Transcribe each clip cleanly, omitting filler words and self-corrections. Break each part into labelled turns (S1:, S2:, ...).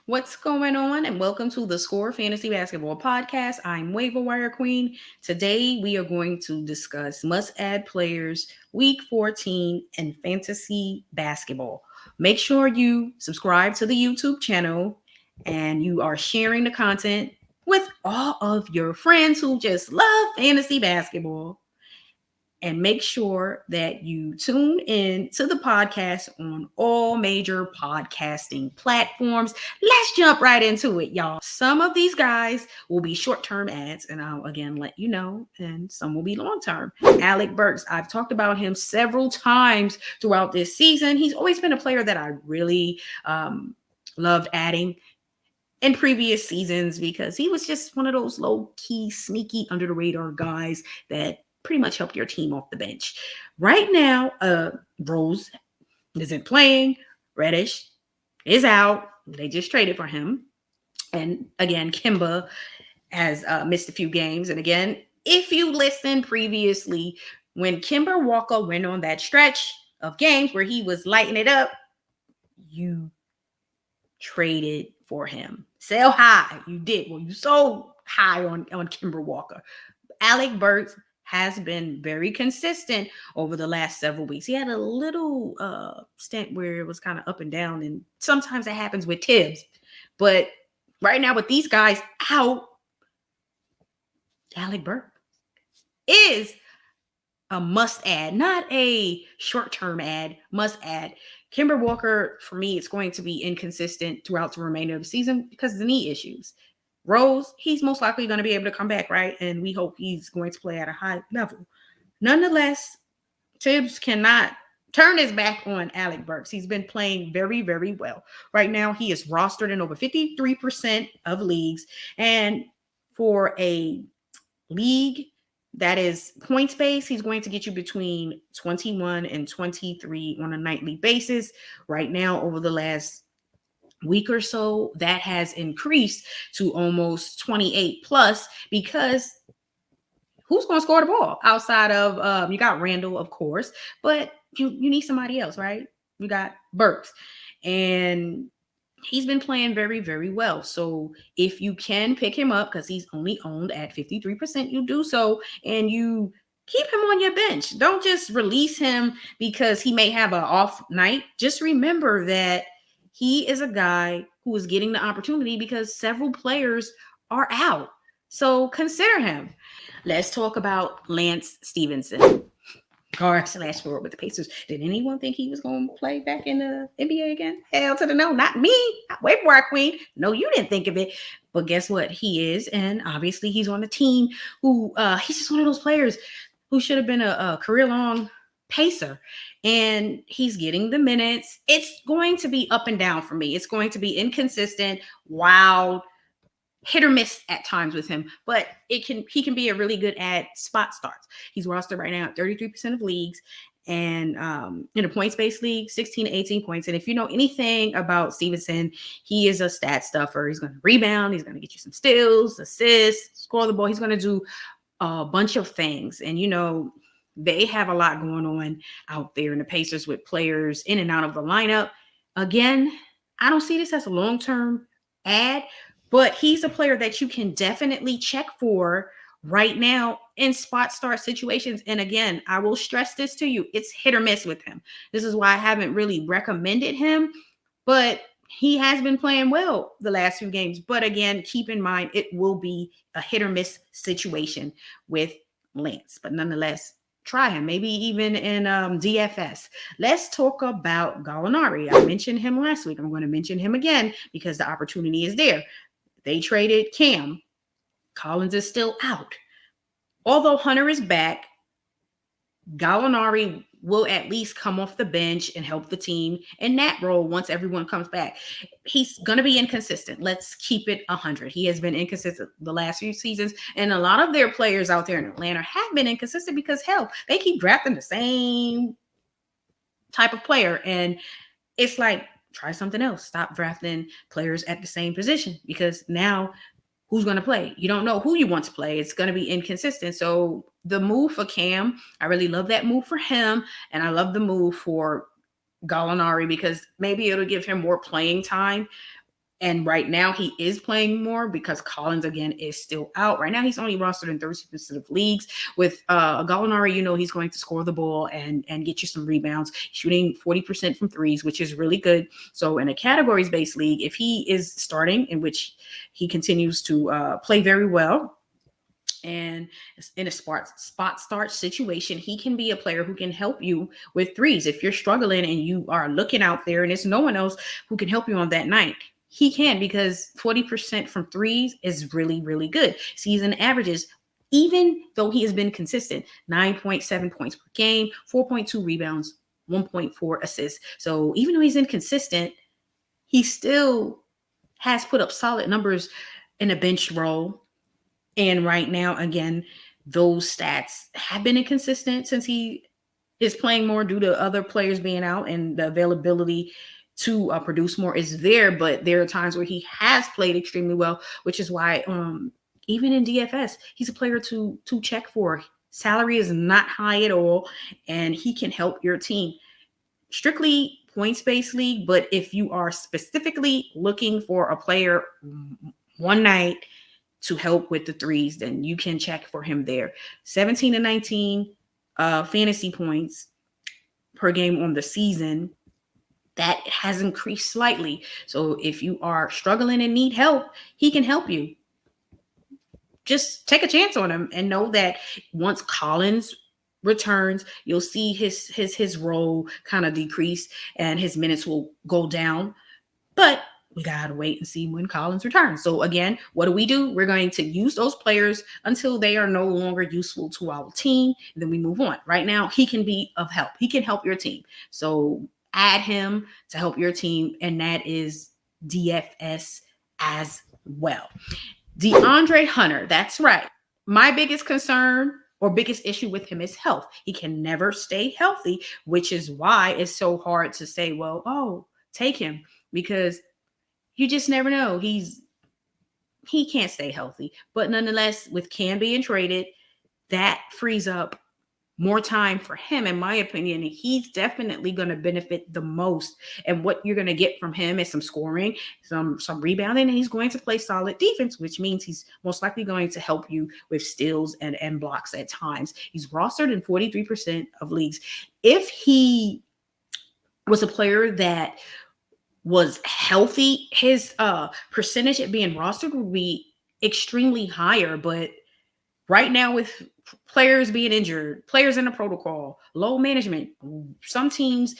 S1: What's going on? And welcome to the Score Fantasy Basketball Podcast. I'm Waiver Wire Queen. Today we are going to discuss must-add players week 14 in fantasy basketball. Make sure you subscribe to the YouTube channel and you are sharing the content with all of your friends who just love fantasy basketball. And make sure that you tune in to the podcast on all major podcasting platforms. Let's jump right into it, y'all. Some of these guys will be short-term ads, and I'll again let you know, and some will be long-term. Alec Burks, I've talked about him several times throughout this season. He's always been a player that I really loved adding in previous seasons because he was just one of those low-key, sneaky, under-the-radar guys that pretty much help your team off the bench. Right now, Rose isn't playing. Reddish is out. They just traded for him. And again, Kemba has missed a few games. And again, if you listened previously, when Kemba Walker went on that stretch of games where he was lighting it up, you traded for him. Sell high. You did. Well, you sold high on Kemba Walker. Alec Burks has been very consistent over the last several weeks. He had a little stint where it was kind of up and down, and sometimes that happens with Tibbs. But right now with these guys out, Alec Burks is a must add, not a short-term ad, must add. Kemba Walker, for me, it's going to be inconsistent throughout the remainder of the season because of the knee issues. Rose, he's most likely going to be able to come back, right? And we hope he's going to play at a high level. Nonetheless, Tibbs cannot turn his back on Alec Burks. He's been playing very, very well. Right now, he is rostered in over 53% of leagues. And for a league that is points-based, he's going to get you between 21 and 23 on a nightly basis. Right now, over the last week or so, that has increased to almost 28 plus because who's going to score the ball outside of you got Randall, of course, but you need somebody else, right? You got Burks, and he's been playing very, very well. So if you can pick him up because he's only owned at 53%, you do so, and you keep him on your bench. Don't just release him because he may have an off night. Just remember that he is a guy who is getting the opportunity because several players are out. So consider him. Let's talk about Lance Stephenson. Guard/forward with the Pacers. Did anyone think he was going to play back in the NBA again? Hell to the no, not me. Waiver wire queen. No, you didn't think of it. But guess what? He is, and obviously he's on the team who he's just one of those players who should have been a career-long pacer, and he's getting the minutes. It's going to be up and down for me. It's going to be inconsistent, wild, hit or miss at times with him, but he can be a really good at spot starts. He's rostered right now at 33% of leagues, and in a points-based league, 16 to 18 points. And if you know anything about Stephenson, he is a stat stuffer. He's going to rebound. He's going to get you some steals, assists, score the ball. He's going to do a bunch of things. And, you know, they have a lot going on out there in the Pacers with players in and out of the lineup. Again, I don't see this as a long-term ad, but he's a player that you can definitely check for right now in spot start situations. And again, I will stress this to you. It's hit or miss with him. This is why I haven't really recommended him, but he has been playing well the last few games. But again, keep in mind, it will be a hit or miss situation with Lance. But nonetheless, try him, maybe even in DFS. Let's talk about Gallinari. I mentioned him last week. I'm going to mention him again because the opportunity is there. They traded Cam. Collins is still out. Although Hunter is back, Gallinari will at least come off the bench and help the team in that role once everyone comes back. He's going to be inconsistent. Let's keep it 100. He has been inconsistent the last few seasons, and a lot of their players out there in Atlanta have been inconsistent because, hell, they keep drafting the same type of player, and it's like, try something else. Stop drafting players at the same position because now who's going to play? You don't know who you want to play. It's going to be inconsistent. So the move for Cam, I really love that move for him. And I love the move for Gallinari because maybe it'll give him more playing time. And right now he is playing more because Collins again is still out. Right now he's only rostered in 30% of leagues. With Gallinari, he's going to score the ball and get you some rebounds, shooting 40% from threes, which is really good. So in a categories based league, if he is starting, in which he continues to play very well, and in a spot start situation, he can be a player who can help you with threes. If you're struggling and you are looking out there and there's no one else who can help you on that night, he can, because 40% from threes is really, really good. Season averages, even though he has been consistent, 9.7 points per game, 4.2 rebounds, 1.4 assists. So even though he's inconsistent, he still has put up solid numbers in a bench role. And right now, again, those stats have been inconsistent since he is playing more due to other players being out, and the availability to produce more is there. But there are times where he has played extremely well, which is why even in DFS, he's a player to check for. Salary is not high at all, and he can help your team. Strictly points-based league, but if you are specifically looking for a player one night to help with the threes, then you can check for him there. 17 to 19 fantasy points per game on the season. That has increased slightly. So if you are struggling and need help, he can help you. Just take a chance on him and know that once Collins returns, you'll see his role kind of decrease and his minutes will go down. But we got to wait and see when Collins returns. So again, what do? We're going to use those players until they are no longer useful to our team. And then we move on. Right now, he can be of help. He can help your team. So add him to help your team. And that is DFS as well. DeAndre Hunter. That's right. My biggest concern or biggest issue with him is health. He can never stay healthy, which is why it's so hard to say, well, take him, because you just never know. He can't stay healthy. But nonetheless, with Cam being traded, that frees up more time for him, in my opinion. He's definitely going to benefit the most. And what you're going to get from him is some scoring, some rebounding, and he's going to play solid defense, which means he's most likely going to help you with steals and blocks at times. He's rostered in 43% of leagues. If he was a player that was healthy, his percentage at being rostered would be extremely higher. But right now, with players being injured, players in the protocol, low management, some teams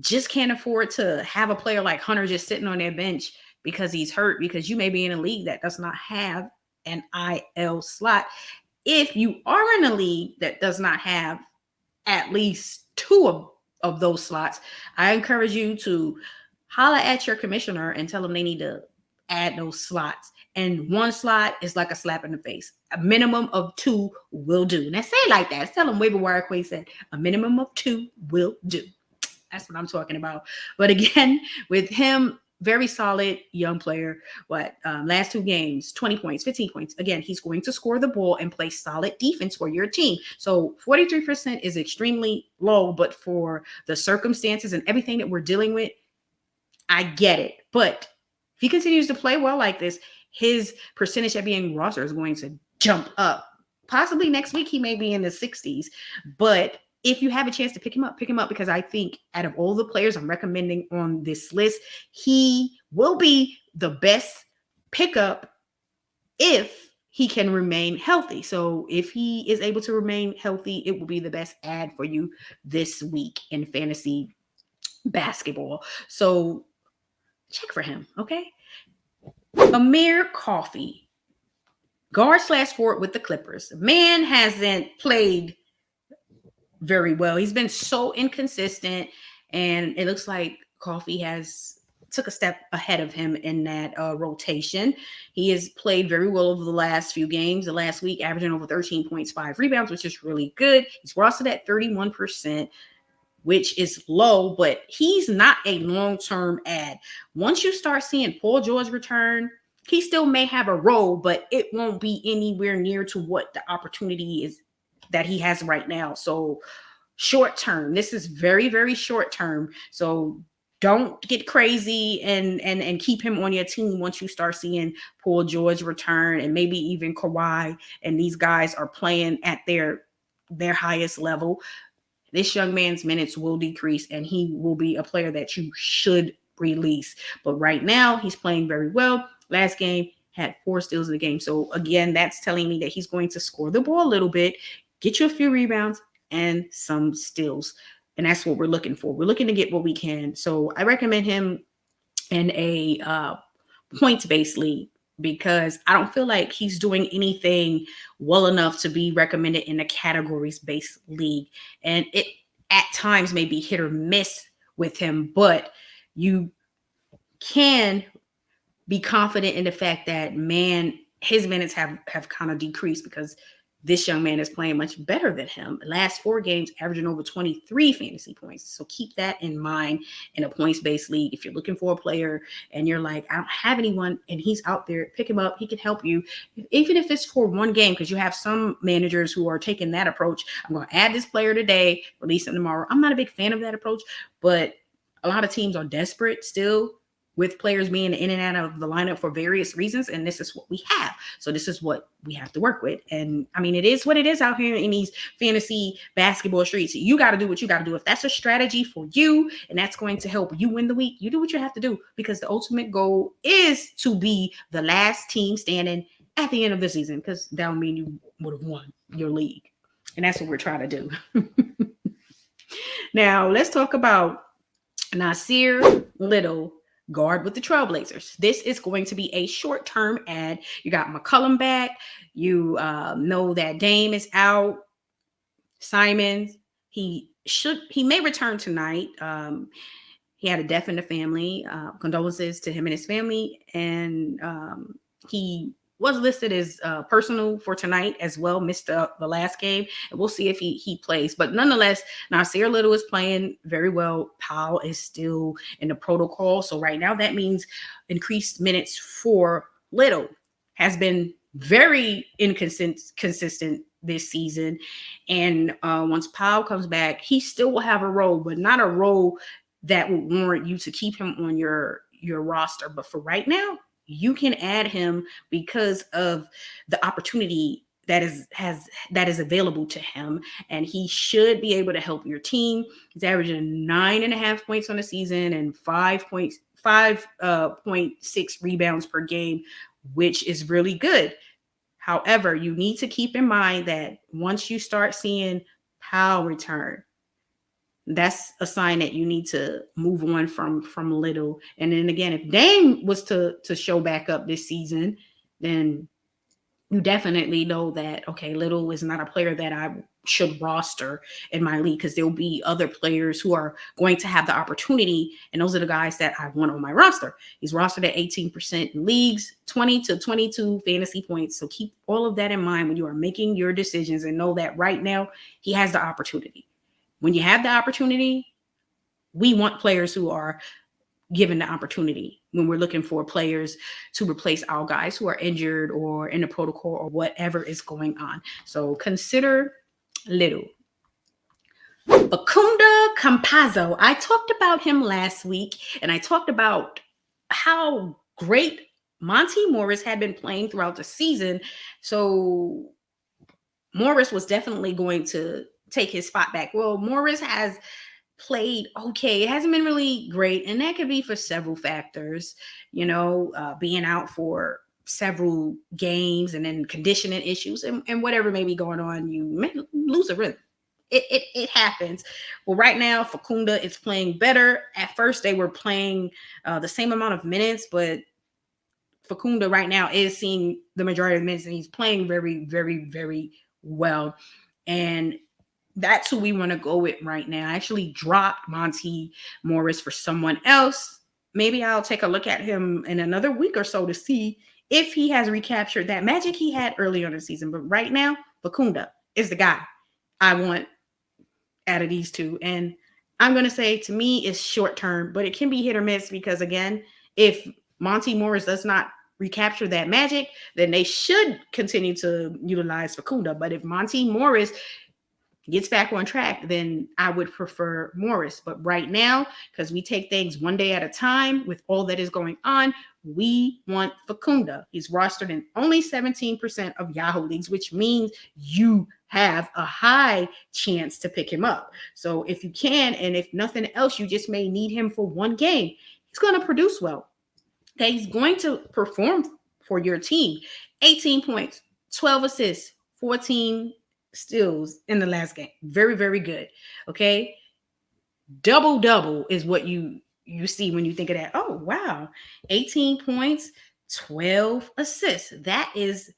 S1: just can't afford to have a player like Hunter just sitting on their bench because he's hurt, because you may be in a league that does not have an IL slot. If you are in a league that does not have at least two of those slots, I encourage you to holla at your commissioner and tell them they need to add those slots. And one slot is like a slap in the face. A minimum of 2 will do. Now say it like that. Tell them Waiver Wire Queen said a minimum of 2 will do. That's what I'm talking about. But again, with him, very solid young player. Last 2 games, 20 points, 15 points. Again, he's going to score the ball and play solid defense for your team. So 43% is extremely low, but for the circumstances and everything that we're dealing with, I get it. But if he continues to play well like this, his percentage at being roster is going to jump up. Possibly next week, he may be in the 60s. But if you have a chance to pick him up, because I think out of all the players I'm recommending on this list, he will be the best pickup if he can remain healthy. So if he is able to remain healthy, it will be the best ad for you this week in fantasy basketball. So check for him, okay? Amir Coffey, guard/forward with the Clippers. Man hasn't played very well. He's been so inconsistent, and it looks like Coffey took a step ahead of him in that rotation. He has played very well over the last few games. The last week, averaging over 13 points, 5 rebounds, which is really good. He's rostered at 31%. Which is low, but he's not a long-term ad. Once you start seeing Paul George return, he still may have a role, but it won't be anywhere near to what the opportunity is that he has right now. So short term, this is very, very short term. So don't get crazy and keep him on your team once you start seeing Paul George return and maybe even Kawhi, and these guys are playing at their highest level. This young man's minutes will decrease and he will be a player that you should release. But right now, he's playing very well. Last game, had 4 steals in the game. So again, that's telling me that he's going to score the ball a little bit, get you a few rebounds and some steals. And that's what we're looking for. We're looking to get what we can. So I recommend him in a points-based league because I don't feel like he's doing anything well enough to be recommended in a categories-based league. And it at times may be hit or miss with him, but you can be confident in the fact that, man, his minutes have kind of decreased because this young man is playing much better than him. Last 4 games, averaging over 23 fantasy points. So keep that in mind in a points-based league. If you're looking for a player and you're like, I don't have anyone, and he's out there, pick him up. He can help you, even if it's for 1 game, because you have some managers who are taking that approach. I'm going to add this player today, release him tomorrow. I'm not a big fan of that approach, but a lot of teams are desperate still with players being in and out of the lineup for various reasons. And this is what we have. So this is what we have to work with. And I mean, it is what it is out here in these fantasy basketball streets. You got to do what you got to do. If that's a strategy for you and that's going to help you win the week, you do what you have to do, because the ultimate goal is to be the last team standing at the end of the season, because that would mean you would have won your league. And that's what we're trying to do. Now, let's talk about Nasir Little, guard with the Trailblazers. This is going to be a short-term ad. You got McCollum back. You know that Dame is out. Simons, he may return tonight. He had a death in the family. Condolences to him and his family. And he was listed as personal for tonight as well. Missed the last game, and we'll see if he plays. But nonetheless, Nasir Little is playing very well. Powell is still in the protocol, so right now that means increased minutes for Little. Has been very inconsistent this season, and once Powell comes back, he still will have a role, but not a role that would warrant you to keep him on your roster. But for right now, you can add him because of the opportunity that is available to him, and he should be able to help your team. He's averaging 9.5 points on the season and 5.6 rebounds per game, which is really good. However, you need to keep in mind that once you start seeing Powell return, that's a sign that you need to move on from Little. And then again, if Dame was to show back up this season, then you definitely know that, okay, Little is not a player that I should roster in my league, because there'll be other players who are going to have the opportunity, and those are the guys that I want on my roster. He's rostered at 18% in leagues, 20 to 22 fantasy points. So keep all of that in mind when you are making your decisions, and know that right now he has the opportunity. When you have the opportunity, we want players who are given the opportunity when we're looking for players to replace our guys who are injured or in the protocol or whatever is going on. So consider Little. Facundo Campazzo. I talked about him last week, and I talked about how great Monty Morris had been playing throughout the season. So Morris was definitely going to take his spot back. Well, Morris has played okay. It hasn't been really great, and that could be for several factors, being out for several games and then conditioning issues and whatever may be going on. You may lose a rhythm. It happens. Well, right now, Facundo is playing better. At first, they were playing the same amount of minutes, but Facundo right now is seeing the majority of the minutes, and he's playing very, very, very well. And that's who we want to go with right now. I actually dropped Monty Morris for someone else. Maybe I'll take a look at him in another week or so to see if he has recaptured that magic he had earlier in the season. But right now, Facundo is the guy I want out of these two. And I'm going to say, to me, it's short term, but it can be hit or miss, because again, if Monty Morris does not recapture that magic, then they should continue to utilize Facundo. But if Monty Morris gets back on track, then I would prefer Morris. But right now, because we take things one day at a time with all that is going on, we want Facunda. He's rostered in only 17% of Yahoo leagues, which means you have a high chance to pick him up. So if you can, and if nothing else, you just may need him for one game, he's going to produce well. Okay, he's going to perform for your team. 18 points, 12 assists, 14 steals in the last game. Very, very good. Okay. Double is what you see when you think of that. Oh, wow. 18 points, 12 assists. That is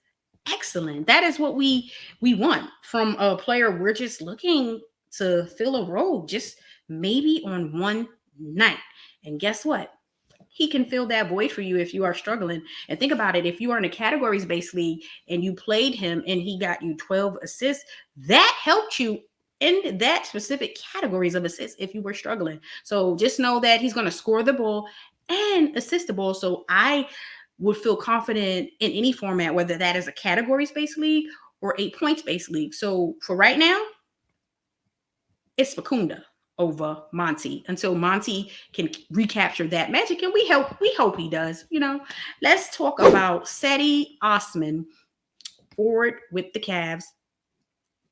S1: excellent. That is what we want from a player. We're just looking to fill a role just maybe on one night. And guess what? He can fill that void for you if you are struggling. And think about it. If you are in a categories-based league and you played him and he got you 12 assists, that helped you in that specific categories of assists if you were struggling. So just know that he's going to score the ball and assist the ball. So I would feel confident in any format, whether that is a categories-based league or a points-based league. So for right now, it's Facunda over Monty until Monty can recapture that magic, and we hope he does. Let's talk about Setty Osman, forward with the Cavs.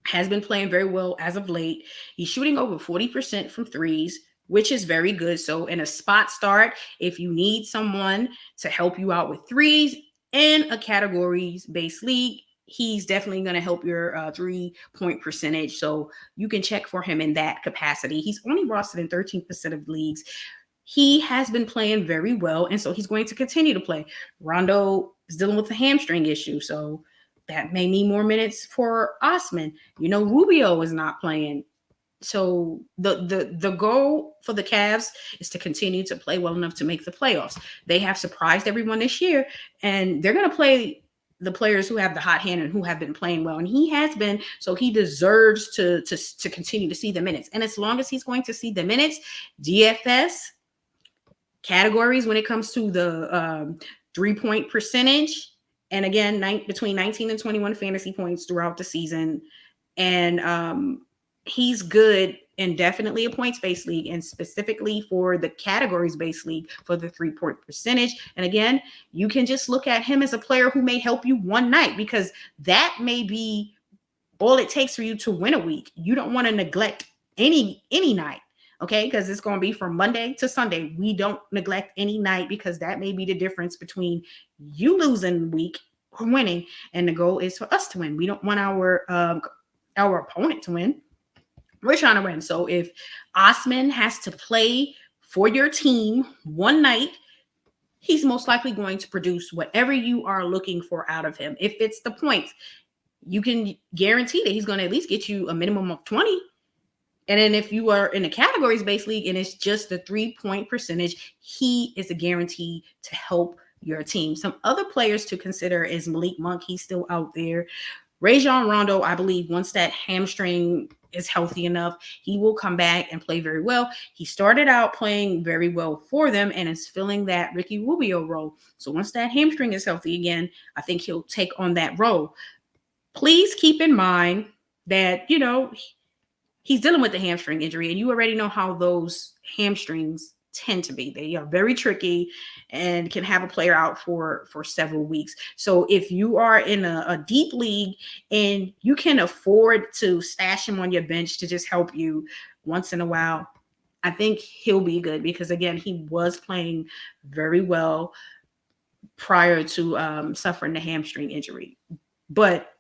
S1: Has been playing very well as of late. He's shooting over 40% from threes, which is very good. So in a spot start, if you need someone to help you out with threes in a categories-based league, he's definitely going to help your 3-point percentage. So you can check for him in that capacity. He's only rostered in 13% of leagues. He has been playing very well, and so he's going to continue to play. Rondo is dealing with a hamstring issue, so that may mean more minutes for Osman. Rubio is not playing. So the goal for the Cavs is to continue to play well enough to make the playoffs. They have surprised everyone this year, and they're going to play the players who have the hot hand and who have been playing well. And he has been, so he deserves to continue to see the minutes. And as long as he's going to see the minutes, DFS categories when it comes to the 3-point percentage, and again, between 19 and 21 fantasy points throughout the season. And he's good in definitely a points-based league, and specifically for the categories-based league for the 3-point percentage. And again, you can just look at him as a player who may help you one night, because that may be all it takes for you to win a week. You don't want to neglect any night. Okay, because it's going to be from Monday to Sunday. We don't neglect any night, because that may be the difference between you losing the week or winning. And the goal is for us to win. We don't want our opponent to win. We're trying to win. So if Osman has to play for your team one night, he's most likely going to produce whatever you are looking for out of him. If it's the points, you can guarantee that he's going to at least get you a minimum of 20. And then if you are in a categories-based league and it's just the 3-point percentage, he is a guarantee to help your team. Some other players to consider is Malik Monk. He's still out there. Rajon Rondo, I believe, once that hamstring is healthy enough, he will come back and play very well. He started out playing very well for them and is filling that Ricky Rubio role. So once that hamstring is healthy again, I think he'll take on that role. Please keep in mind that, he's dealing with the hamstring injury, and you already know how those hamstrings tend to be. They are very tricky and can have a player out for several weeks. So if you are in a deep league and you can afford to stash him on your bench to just help you once in a while, I think he'll be good, because again, he was playing very well prior to suffering the hamstring injury. But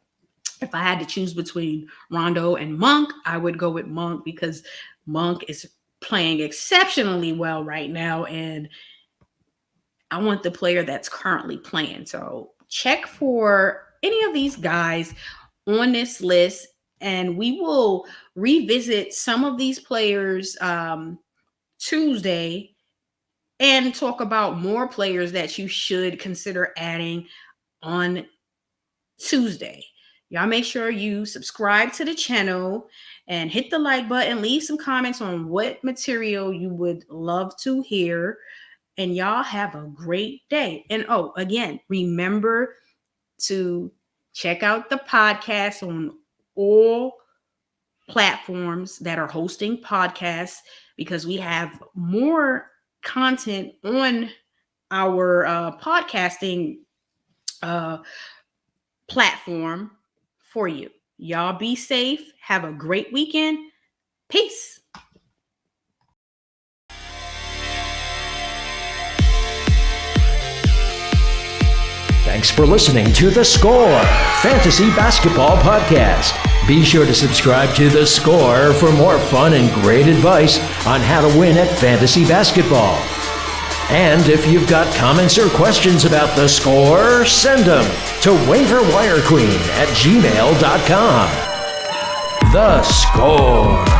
S1: if I had to choose between Rondo and Monk, I would go with Monk, because Monk is playing exceptionally well right now, and I want the player that's currently playing. So check for any of these guys on this list, and we will revisit some of these players Tuesday and talk about more players that you should consider adding on Tuesday. Y'all make sure you subscribe to the channel and hit the like button. Leave some comments on what material you would love to hear. And y'all have a great day. And again, remember to check out the podcast on all platforms that are hosting podcasts, because we have more content on our podcasting platform for you. Y'all be safe. Have a great weekend. Peace.
S2: Thanks for listening to The Score Fantasy Basketball Podcast. Be sure to subscribe to The Score for more fun and great advice on how to win at fantasy basketball. And if you've got comments or questions about The Score, send them to waiverwirequeen@gmail.com. The Score.